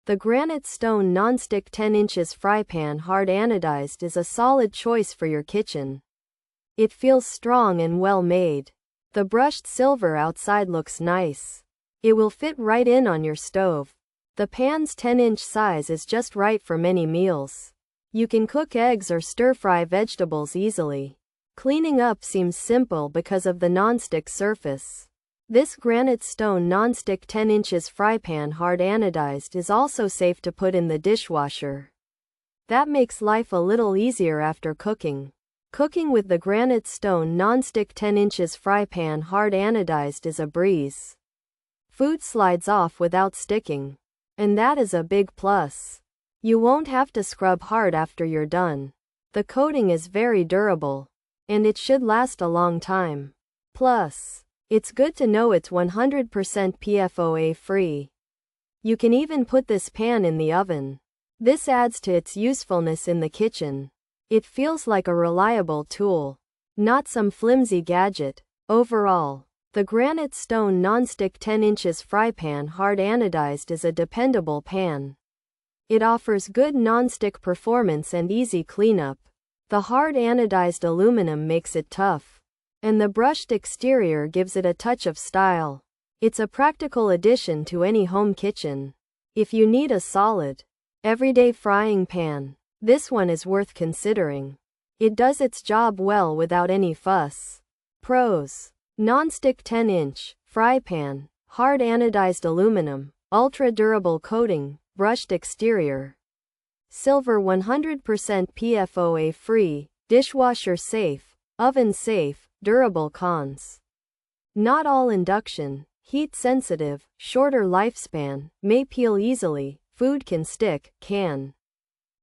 The Granitestone Nonstick 10 inches fry pan hard anodized is a solid choice for your kitchen. It feels strong and well made. The brushed silver outside looks nice. It will fit right in on your stove. The pan's 10-inch size is just right for many meals. You can cook eggs or stir-fry vegetables easily. Cleaning up seems simple because of the nonstick surface. This Granitestone Nonstick 10 inches fry pan hard anodized is also safe to put in the dishwasher. That makes life a little easier after cooking. Cooking with the Granitestone Nonstick 10 inches fry pan hard anodized is a breeze. Food slides off without sticking. And that is a big plus. You won't have to scrub hard after you're done. The coating is very durable. And it should last a long time. Plus, it's good to know it's 100% PFOA free. You can even put this pan in the oven. This adds to its usefulness in the kitchen. It feels like a reliable tool, not some flimsy gadget. Overall, the Granitestone Nonstick 10 inches fry pan hard anodized is a dependable pan. It offers good nonstick performance and easy cleanup. The hard anodized aluminum makes it tough. And the brushed exterior gives it a touch of style. It's a practical addition to any home kitchen. If you need a solid, everyday frying pan, this one is worth considering. It does its job well without any fuss. Pros: nonstick 10-inch fry pan, hard anodized aluminum, ultra durable coating, brushed exterior. Silver 100% PFOA free, dishwasher safe, oven safe. Durable. Cons: not all induction, heat sensitive, shorter lifespan, may peel easily, food can stick, can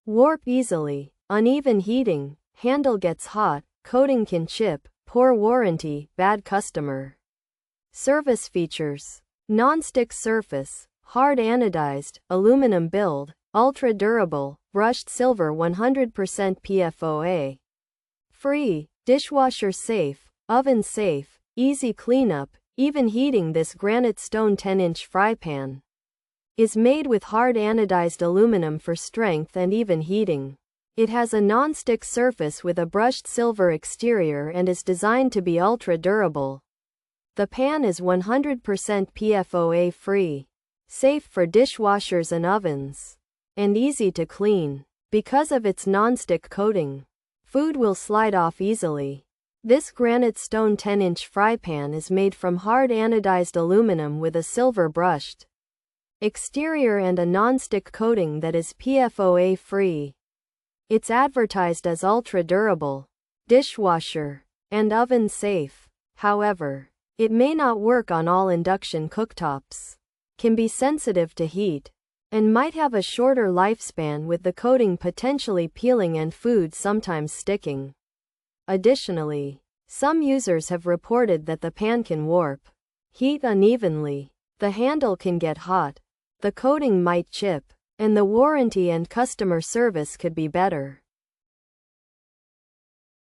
warp easily, uneven heating, handle gets hot, coating can chip, poor warranty, bad customer service. Features: non-stick surface, hard anodized, aluminum build, ultra durable, brushed silver 100% PFOA free, dishwasher safe, oven safe, easy cleanup. Even heating. This Granitestone 10-inch fry pan is made with hard anodized aluminum for strength and even heating. It has a non-stick surface with a brushed silver exterior and is designed to be ultra durable. The pan is 100% PFOA free, safe for dishwashers and ovens, and easy to clean. Because of its non-stick coating, food will slide off easily. This Granitestone 10-inch fry pan is made from hard anodized aluminum with a silver brushed exterior and a non-stick coating that is PFOA free. It's advertised as ultra durable, dishwasher, and oven safe. However, it may not work on all induction cooktops, can be sensitive to heat, and might have a shorter lifespan with the coating potentially peeling and food sometimes sticking. Additionally, some users have reported that the pan can warp, heat unevenly, the handle can get hot, the coating might chip, and the warranty and customer service could be better.